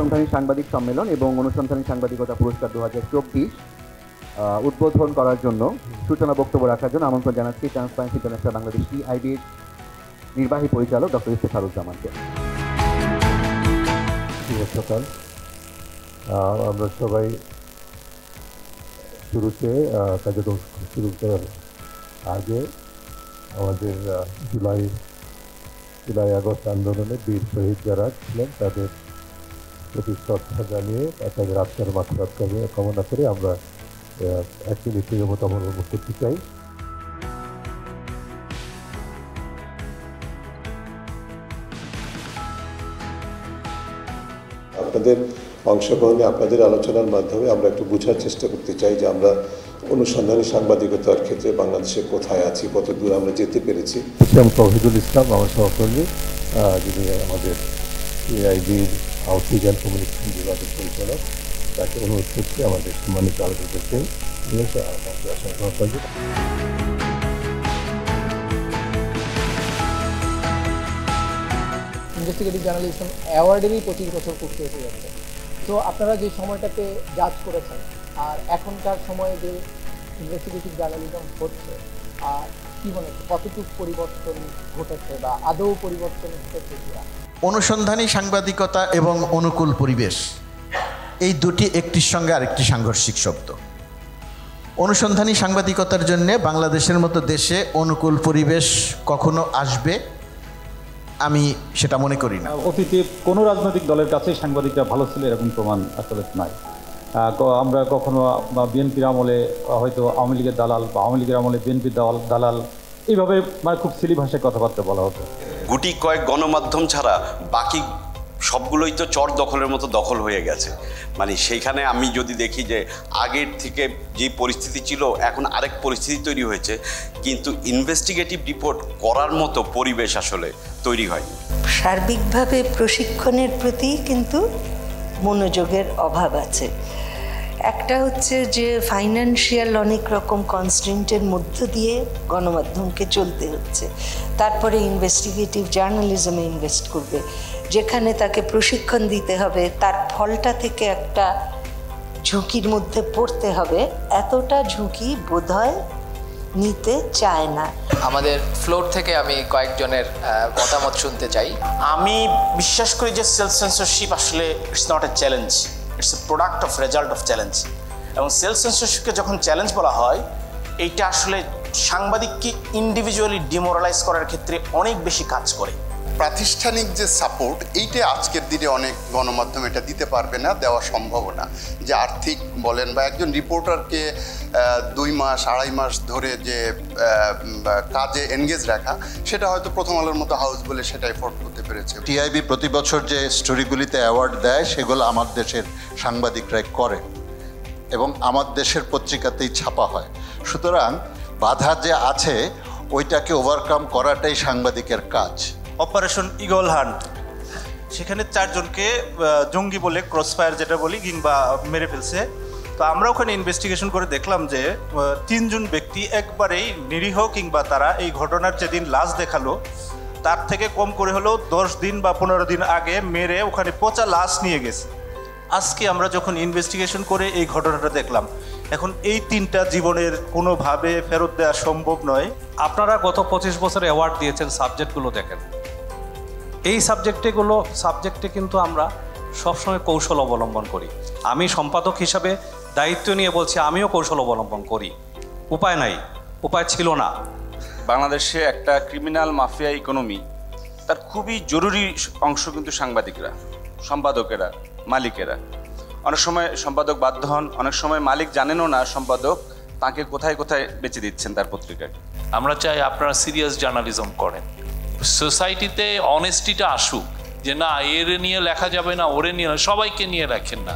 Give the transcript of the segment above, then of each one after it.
অনুসন্ধানী সাংবাদিক সম্মেলন এবং অনুসন্ধানী সাংবাদিকতা পুরস্কার 2024 উদ্বোধন করার জন্য সূচনা বক্তব্য রাখার জন্য আমন্ত্রণ জানাচ্ছি ট্রান্সপারেন্সি ইন্টারন্যাশনাল বাংলাদেশ টিআইবির নির্বাহী পরিচালক ডক্টর ইফতেখারুজ্জামানকে। শুভ সকাল। আমরা সবাই শুরুতে কার্যক্রম শুরু করার আগে আমাদের জুলাই আগস্ট আন্দোলনে বীর শহীদ যারা ছিলেন তাদের প্রতি শ্রদ্ধা জানিয়ে তাদের আত্মার মাত্রাত কামনা করে আমরা এক মিনিটের মতো অবলম্বন করতে চাই। আপনাদের অংশগ্রহণে, আপনাদের আলোচনার মাধ্যমে আমরা একটু বোঝার চেষ্টা করতে চাই যে আমরা অনুসন্ধানী সাংবাদিকতার ক্ষেত্রে বাংলাদেশে কোথায় আছি, কত দূর আমরা যেতে পেরেছি। তৌহিদুল ইসলাম আমার সহকর্মী, যিনি আমাদের টিআইবির আউটরিচ অ্যান্ড কমিউনিকেশন বিভাগের পরিচালক, তাকে অনুরোধ করছি আমাদের সম্মানিত আলোচককে ইনভেস্টিগেটিভ জার্নালিজম অ্যাওয়ার্ডেরই 25 বছর পূর্তি হতে যাচ্ছে। তো আপনারা যে সময়টাতে জাজ করেছেন আর এখনকার সময়ে যে ইনভেস্টিগেটিভ জার্নালিজম হচ্ছে, আর কি মনে হচ্ছে কতটুকু পরিবর্তন ঘটেছে বা আদৌ পরিবর্তন ঘটেছে কিনা? অনুসন্ধানী সাংবাদিকতা এবং অনুকূল পরিবেশ, এই দুটি একটির সঙ্গে আরেকটি সাংঘর্ষিক শব্দ। অনুসন্ধানী সাংবাদিকতার জন্য বাংলাদেশের মতো দেশে অনুকূল পরিবেশ কখনো আসবে আমি সেটা মনে করি না। অতীতে কোনো রাজনৈতিক দলের কাছে সাংবাদিকরা ভালো ছিল এরকম প্রমাণ আসলে নাই। আমরা কখনো বিএনপির আমলে হয়তো আওয়ামী লীগের দালাল বা আওয়ামী লীগের আমলে বিএনপির দালাল এইভাবে খুব সিলি ভাষায় কথাবার্তা বলা হতো। গুটি কয়েক গণমাধ্যম ছাড়া বাকি সবগুলোই তো চর দখলের মতো দখল হয়ে গেছে। সেইখানে আমি যদি দেখি যে আগের থেকে যে পরিস্থিতি ছিল এখন আরেক পরিস্থিতি তৈরি হয়েছে, কিন্তু ইনভেস্টিগেটিভ রিপোর্ট করার মতো পরিবেশ আসলে তৈরি হয়নি। সার্বিকভাবে প্রশিক্ষণের প্রতি কিন্তু মনোযোগের অভাব আছে। একটা হচ্ছে যে ফাইন্যান্সিয়াল অনেক রকম কনস্ট্রেন্টের মধ্য দিয়ে গণমাধ্যমকে চলতে হচ্ছে। তারপরে ইনভেস্টিগেটিভ জার্নালিজমে ইনভেস্ট করবে, যেখানে তাকে প্রশিক্ষণ দিতে হবে, তার ফলটা থেকে একটা ঝুঁকির মধ্যে পড়তে হবে। এতটা ঝুঁকি বোধহয় নিতে চায় না। আমাদের ফ্লোর থেকে আমি কয়েকজনের মতামত শুনতে চাই। আমি বিশ্বাস করি যে সেলফ সেন্সরশিপ আসলে it's not a challenge, it's a product of result of challenge. এবং সেলফ সেন্সরশিপকে যখন চ্যালেঞ্জ বলা হয়, এইটা আসলে সাংবাদিককে ইন্ডিভিজুয়ালি ডিমোরালাইজ করার ক্ষেত্রে অনেক বেশি কাজ করে। প্রাতিষ্ঠানিক যে সাপোর্ট, এইটা আজকের দিনে অনেক গণমাধ্যম এটা দিতে পারবে না, দেওয়া সম্ভব না। যে আর্থিক বলেন বা একজন রিপোর্টারকে 2 মাস 2.5 মাস ধরে যে কাজে এনগেজ রাখা, সেটা হয়তো প্রথম আলোর মতো হাউস বলে সেটা এফোর্ড করতে পেরেছে। টিআইবি প্রতি বছর যে স্টোরিগুলিতে অ্যাওয়ার্ড দেয় সেগুলো আমার দেশের সাংবাদিকরাই করে এবং আমার দেশের পত্রিকাতেই ছাপা হয়। সুতরাং বাধা যে আছে ওইটাকে ওভারকাম করাটাই সাংবাদিকের কাজ। অপারেশন ঈগল হান্ট, সেখানে 4 জনকে জঙ্গি বলে ক্রসফায়ার যেটা বলি কিংবা মেরে ফেলছে। তো আমরা ওখানে ইনভেস্টিগেশন করে দেখলাম যে 3 জন ব্যক্তি একবারেই নিরীহ, কিংবা তারা এই ঘটনার যেদিন লাশ দেখালো তার থেকে কম করে হলেও 10 দিন বা 15 দিন আগে মেরে ওখানে পচা লাশ নিয়ে গেছে। আজকে আমরা যখন ইনভেস্টিগেশন করে এই ঘটনাটা দেখলাম, এখন এই 3টা জীবনের কোনোভাবে ফেরত দেওয়া সম্ভব নয়। আপনারা গত 25 বছর অ্যাওয়ার্ড দিয়েছেন, সাবজেক্টগুলো দেখেন। এই সাবজেক্টে কিন্তু আমরা সবসময় কৌশল অবলম্বন করি। আমি সম্পাদক হিসাবে দায়িত্ব নিয়ে বলছি, আমিও কৌশল অবলম্বন করি। উপায় নাই, উপায় ছিল না। বাংলাদেশে একটা ক্রিমিনাল মাফিয়া ইকোনমি, তার খুবই জরুরি অংশ কিন্তু সাংবাদিকরা, সম্পাদকেরা, মালিকেরা। অনেক সময় সম্পাদক বাধ্য হন, অনেক সময় মালিক জানেনও না সম্পাদক তাকে কোথায় কোথায় বেচে দিচ্ছেন তার পত্রিকায়। আমরা চাই আপনারা সিরিয়াস জার্নালিজম করেন, সোসাইটিতে অনেস্টিটা আসুক, যে না এর নিয়ে লেখা যাবে না, ওরে নিয়ে, সবাইকে নিয়ে লেখেন না।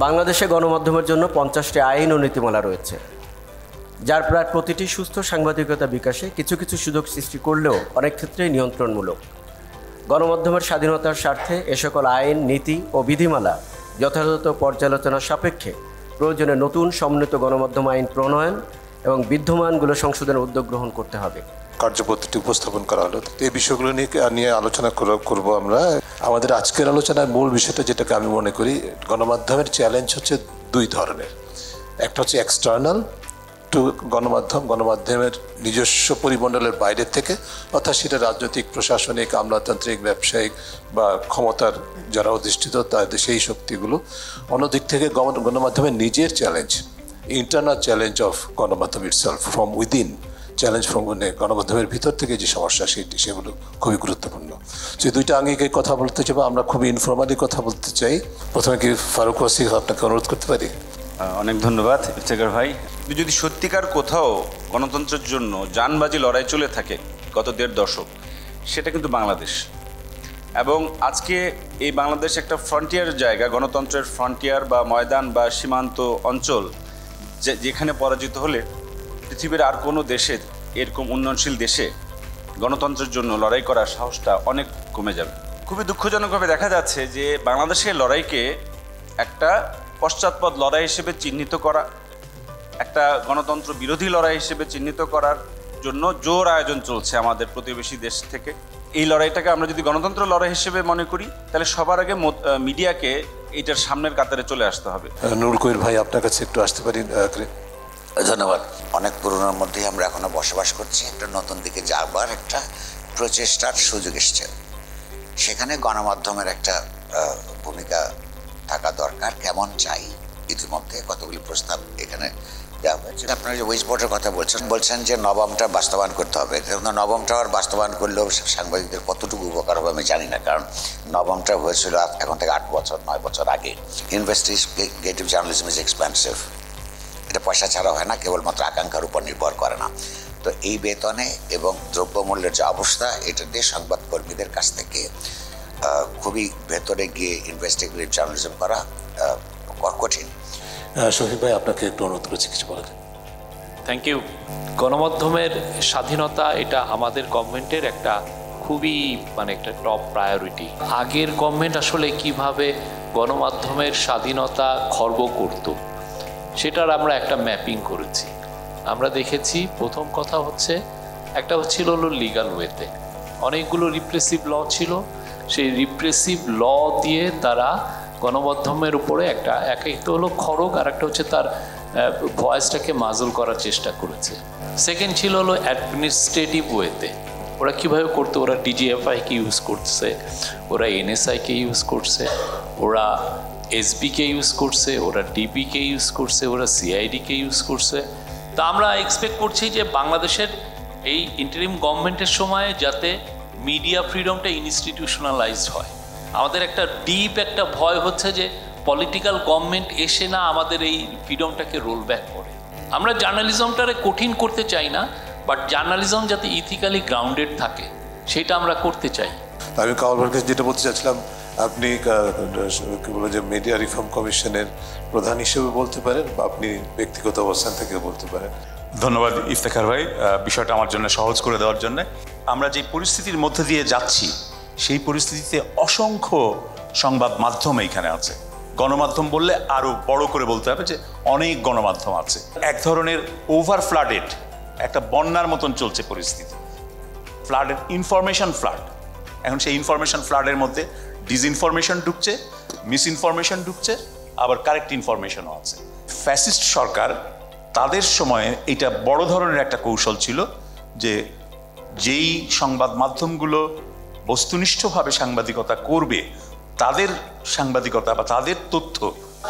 বাংলাদেশে গণমাধ্যমের জন্য 50টি আইন ও নীতিমালা রয়েছে, যার প্রায় প্রতিটি সুস্থ সাংবাদিকতা বিকাশে কিছু কিছু সুযোগ সৃষ্টি করলেও অনেক ক্ষেত্রেই নিয়ন্ত্রণমূলক। গণমাধ্যমের স্বাধীনতার স্বার্থে এ সকল আইন, নীতি ও বিধিমালা যথাযথ পর্যালোচনা সাপেক্ষে প্রয়োজনে নতুন সমন্বিত গণমাধ্যম আইন প্রণয়ন এবং বিদ্যমানগুলো সংশোধনের উদ্যোগ গ্রহণ করতে হবে। কার্যপদ্ধতি উপস্থাপন করা হলো, এই বিষয়গুলো নিয়ে আলোচনা করব আমরা। আমাদের আজকের আলোচনার মূল বিষয়টা যেটাকে আমি মনে করি, গণমাধ্যমের চ্যালেঞ্জ হচ্ছে দুই ধরনের। একটা হচ্ছে এক্সটার্নাল টু গণমাধ্যমের নিজস্ব পরিমণ্ডলের বাইরের থেকে, অর্থাৎ সেটা রাজনৈতিক, প্রশাসনিক, আমলাতান্ত্রিক, ব্যবসায়িক বা ক্ষমতার যারা অধিষ্ঠিত তাদের সেই শক্তিগুলো। অন্যদিক থেকে গণমাধ্যমের নিজের চ্যালেঞ্জ, ইন্টারনাল চ্যালেঞ্জ অফ গণমাধ্যম itself from within, challenge from গণমাধ্যমের ভিতর থেকে যে সমস্যা সেগুলো খুবই গুরুত্বপূর্ণ। সেই দুইটা আঙ্গিকে কথা বলতে চাই, আমরা খুবই ইনফর্মালি কথা বলতে চাই। প্রথমে কি ফারুক ওয়াসিক আপনাকে অনুরোধ করতে পারি? অনেক ধন্যবাদ ইফতেখার ভাই। যদি সত্যিকার কোথাও গণতন্ত্রের জন্য জানবাজি লড়াই চলে থাকে গত 1.5 দশক, সেটা কিন্তু বাংলাদেশ। এবং আজকে এই বাংলাদেশ একটা ফ্রন্টিয়ার জায়গা, গণতন্ত্রের ফ্রন্টিয়ার বা ময়দান বা সীমান্ত অঞ্চল, যেখানে পরাজিত হলে পৃথিবীর আর কোনো দেশে, এরকম উন্নয়নশীল দেশে গণতন্ত্রের জন্য লড়াই করার সাহসটা অনেক কমে যাবে। খুবই দুঃখজনকভাবে দেখা যাচ্ছে যে বাংলাদেশের লড়াইকে একটা পশ্চাৎপদ লড়াই হিসেবে চিহ্নিত করা, একটা গণতন্ত্র বিরোধী লড়াই হিসেবে চিহ্নিত করার জন্য জোর আয়োজন চলছে আমাদের প্রতিবেশী দেশ থেকে। এই লড়াইটাকে আমরা যদি গণতন্ত্র লড়াই হিসেবে মনে করি, তাহলে সবার আগে মিডিয়াকে এইটার সামনের কাতারে চলে আসতে হবে। নুরুল কবির ভাই, আপনার কাছে একটু আসতে পারি? ধন্যবাদ। অনেক পুরনোর মধ্যেই আমরা এখনো বসবাস করছি, একটা নতুন দিকে যাবার একটা প্রচেষ্টার সুযোগ এসছে। সেখানে গণমাধ্যমের একটা ভূমিকা থাকা দরকার। কেমন চাই? ইতিমধ্যে কতগুলি প্রস্তাব এখানে দেওয়া হয়েছে। আপনারা যে ওয়েস্ট বোর্ডের কথা বলছেন যে নবমটা বাস্তবায়ন করতে হবে, কিন্তু নবমটা আর বাস্তবায়ন করলেও সাংবাদিকদের কতটুকু উপকার হবে আমি জানি না, কারণ নবমটা হয়েছিল এখন থেকে 8 বছর 9 বছর আগে। ইনভেস্টিগেটিভ জার্নালিজম ইজ এক্সপেন্সিভ, এটা পয়সা ছাড়া হয় না, কেবলমাত্র আকাঙ্ক্ষার উপর নির্ভর করে না। তো এই বেতনে এবং দ্রব্যমূল্যের যে অবস্থা, এটা দিয়ে সংবাদকর্মীদের কাছ থেকে খুবই ভেতরে গিয়ে ইনভেস্টিগেটিভ জার্নালিজম করা কঠিন। শহীদ ভাই, আপনাকে একটু অনুরোধ করছি কিছু বলেন। Thank you. গণমাধ্যমের স্বাধীনতা এটা আমাদের গভর্নমেন্টের একটা খুবই একটা টপ প্রায়োরিটি। আগের গভর্নমেন্ট আসলে কিভাবে গণমাধ্যমের স্বাধীনতা খর্ব করত সেটার আমরা একটা ম্যাপিং করেছি। আমরা দেখেছি প্রথম কথা হচ্ছে একটা হচ্ছিল লিগাল ওয়েতে, অনেকগুলো রিপ্রেসিভ ল ছিল, সেই রিপ্রেসিভ ল দিয়ে তারা গণমাধ্যমের উপরে একটা হলো খড়গ, আর একটা হচ্ছে তার ভয়েসটাকে মাজল করার চেষ্টা করেছে। সেকেন্ড ছিল অ্যাডমিনিস্ট্রেটিভ ওয়েতে, ওরা কীভাবে করতো, ওরা ডিজিএফআইকে ইউজ করছে, ওরা এনএসআইকে ইউজ করছে, ওরা এসবিকে ইউজ করছে, ওরা ডিবিকে ইউজ করছে, ওরা সিআইডিকে ইউজ করছে। তা আমরা এক্সপেক্ট করছি যে বাংলাদেশের এই ইন্টারিম গভর্নমেন্টের সময় যাতে মিডিয়া ফ্রিডমটা ইনস্টিটিউশনালাইজড হয়। আমাদের একটা ডিপ একটা ভয় হচ্ছে যে পলিটিক্যাল গভর্নমেন্ট এসে না আমাদের এই ফ্রিডমটাকে রোল ব্যাক করে। আমরা জার্নালিজমটারে কঠিন করতে চাই না, বাট জার্নালিজম যাতে ইথিক্যালি গ্রাউন্ডেড থাকে সেটা আমরা করতে চাই। আমি কামাল ভাইকে যেটা বলতে চাচ্ছিলাম, আপনি কি বলে যে মিডিয়া রিফর্ম কমিশনের প্রধান হিসেবে বলতে পারেন, বা আপনি ব্যক্তিগত অবস্থান থেকে বলতে পারেন। ধন্যবাদ ইফতেখার ভাই বিষয়টা আমার জন্য সহজ করে দেওয়ার জন্য। আমরা যে পরিস্থিতির মধ্যে দিয়ে যাচ্ছি সেই পরিস্থিতিতে অসংখ্য সংবাদ মাধ্যম এইখানে আছে। গণমাধ্যম বললে আরও বড় করে বলতে হবে যে অনেক গণমাধ্যম আছে। এক ধরনের ওভার ফ্লাডেড, একটা বন্যার মতন চলছে পরিস্থিতি, ফ্লাডেড, ইনফরমেশন ফ্লাড। এখন সেই ইনফরমেশন ফ্লাডের মধ্যে ডিসইনফরমেশন ঢুকছে, মিসইনফরমেশন ঢুকছে, আবার কারেক্ট ইনফরমেশনও আছে। ফ্যাসিস্ট সরকার তাদের সময়ে এটা বড় ধরনের একটা কৌশল ছিল যে যেই সংবাদ মাধ্যমগুলো বস্তুনিষ্ঠভাবে সাংবাদিকতা করবে তাদের সাংবাদিকতা বা তাদের তথ্য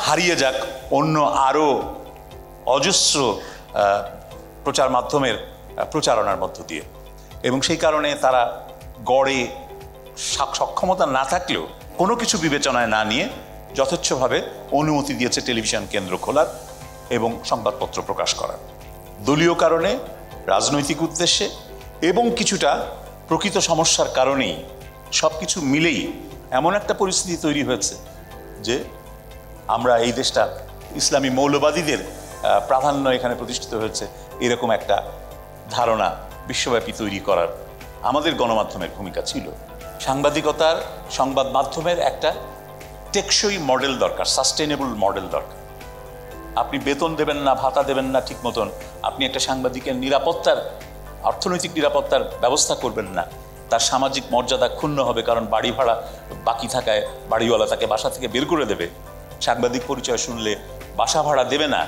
হারিয়ে যাক অন্য আরও অজস্র প্রচার মাধ্যমের প্রচারণার মধ্য দিয়ে। এবং সেই কারণে তারা গড়ে সক্ষমতা না থাকলেও কোনো কিছু বিবেচনায় না নিয়ে যথেচ্ছভাবে অনুমতি দিয়েছে টেলিভিশন কেন্দ্র খোলার এবং সংবাদপত্র প্রকাশ করার। দলীয় কারণে, রাজনৈতিক উদ্দেশ্যে এবং কিছুটা প্রকৃত সমস্যার কারণেই সব কিছু মিলেই এমন একটা পরিস্থিতি তৈরি হয়েছে যে আমরা এই দেশটা ইসলামী মৌলবাদীদের প্রাধান্য এখানে প্রতিষ্ঠিত হয়েছে, এরকম একটা ধারণা বিশ্বব্যাপী তৈরি করার আমাদের গণমাধ্যমের ভূমিকা ছিল। সাংবাদিকতার, সংবাদ মাধ্যমের একটা টেকসই মডেল দরকার, সাস্টেনেবল মডেল দরকার। আপনি বেতন দেবেন না, ভাতা দেবেন না ঠিক মতন, আপনি একটা সাংবাদিকের নিরাপত্তার, অর্থনৈতিক নিরাপত্তার ব্যবস্থা করবেন না, তার সামাজিক মর্যাদা ক্ষুণ্ণ হবে, কারণ বাড়ি ভাড়া বাকি থাকায় বাড়িওয়ালা তাকে বাসা থেকে বের করে দেবে, সাংবাদিক পরিচয় শুনলে বাসা ভাড়া দেবে না।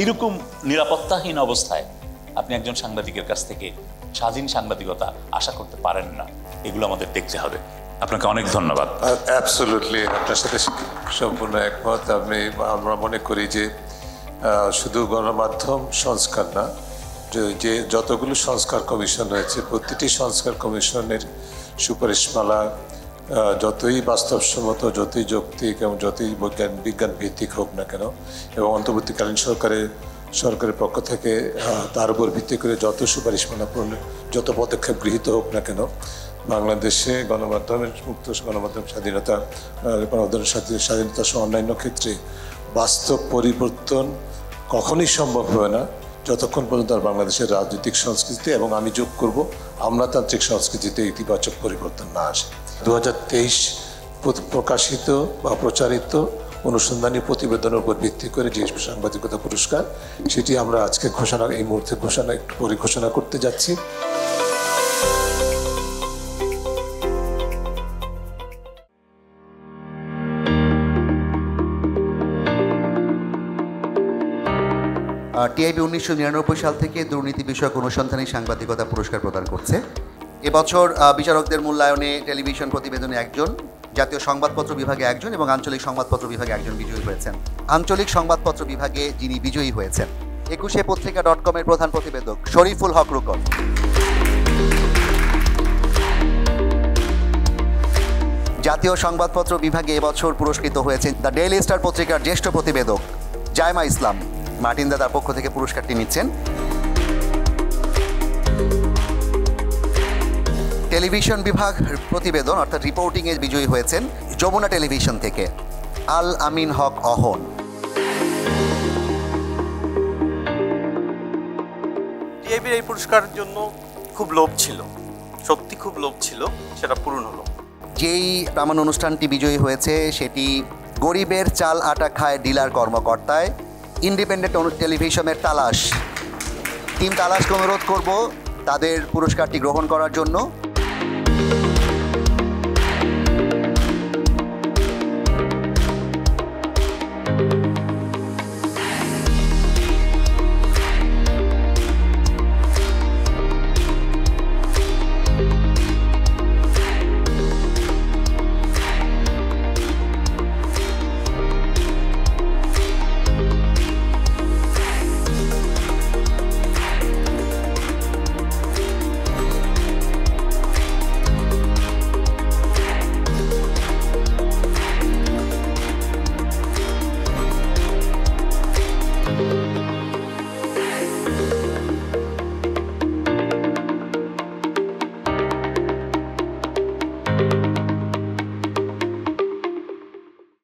এইরকম নিরাপত্তাহীন অবস্থায় আপনি একজন সাংবাদিকের কাছ থেকে স্বাধীন সাংবাদিকতা আশা করতে পারেন না। এগুলো আমাদের দেখতে হবে। আপনাকে অনেক ধন্যবাদ। অ্যাবসলিউটলি আপনার সাথে সম্পূর্ণ একমত। আমরা মনে করি যে শুধু গণমাধ্যম সংস্কার না, যে যতগুলো সংস্কার কমিশন রয়েছে প্রতিটি সংস্কার কমিশনের সুপারিশমালা যতই বাস্তবসম্মত, যতই যৌক্তিক এবং যতই বিজ্ঞান ভিত্তিক হোক না কেন, এবং অন্তর্বর্তীকালীন সরকারের পক্ষ থেকে তার উপর ভিত্তি করে যত সুপারিশমালা যত পদক্ষেপ গৃহীত হোক না কেন, বাংলাদেশে গণমাধ্যমের মুক্ত গণমাধ্যম স্বাধীনতা, গণমাধ্যমের স্বাধীনতা সহ অন্যান্য ক্ষেত্রে বাস্তব পরিবর্তন কখনোই সম্ভব হবে না যতক্ষণ পর্যন্ত আর বাংলাদেশের রাজনৈতিক সংস্কৃতিতে, এবং আমি যোগ করব আমলাতান্ত্রিক সংস্কৃতিতে ইতিবাচক পরিবর্তন না আসে। 2023 প্রকাশিত বা প্রচারিত অনুসন্ধানী প্রতিবেদনের উপর ভিত্তি করে যে সাংবাদিকতা পুরস্কার, সেটি আমরা আজকে এই মুহূর্তে একটু পরিঘোষণা করতে যাচ্ছি। টিআইবি 1999 সাল থেকে দুর্নীতি বিষয়ক অনুসন্ধানী সাংবাদিকতা পুরস্কার প্রদান করছে। এবছর বিচারকদের মূল্যায়নে টেলিভিশন প্রতিবেদনে একজন, জাতীয় সংবাদপত্র বিভাগে একজন এবং আঞ্চলিক সংবাদপত্র বিভাগে একজন বিজয়ী হয়েছেন। আঞ্চলিক সংবাদপত্র বিভাগে যিনি বিজয়ী হয়েছেন 21পত্রিকা.com-এর প্রধান প্রতিবেদক শরীফুল হক রুকন। জাতীয় সংবাদপত্র বিভাগে এবছর পুরস্কৃত হয়েছেন দ্য ডেইলি স্টার পত্রিকার জ্যেষ্ঠ প্রতিবেদক জায়মা ইসলাম। মার্টিন দাদার পক্ষ থেকে পুরস্কারটি নিচ্ছেন। টেলিভিশন বিভাগ প্রতিবেদন অর্থাৎ রিপোর্টিংয়ে বিজয়ী হয়েছেন যমুনা টেলিভিশন থেকে আল আমিন হক অহন। টিআইবির এই পুরস্কারের জন্য খুব লোভ ছিল, সত্যি খুব লোভ ছিল, সেটা পূরণ হলো। যেই প্রামাণ্য অনুষ্ঠানটি বিজয়ী হয়েছে সেটি গরিবের চাল আটা খায় ডিলার কর্মকর্তায় ইন্ডিপেন্ডেন্ট টেলিভিশনের তালাশ। টিম তালাশকে অনুরোধ করব তাদের পুরস্কারটি গ্রহণ করার জন্য।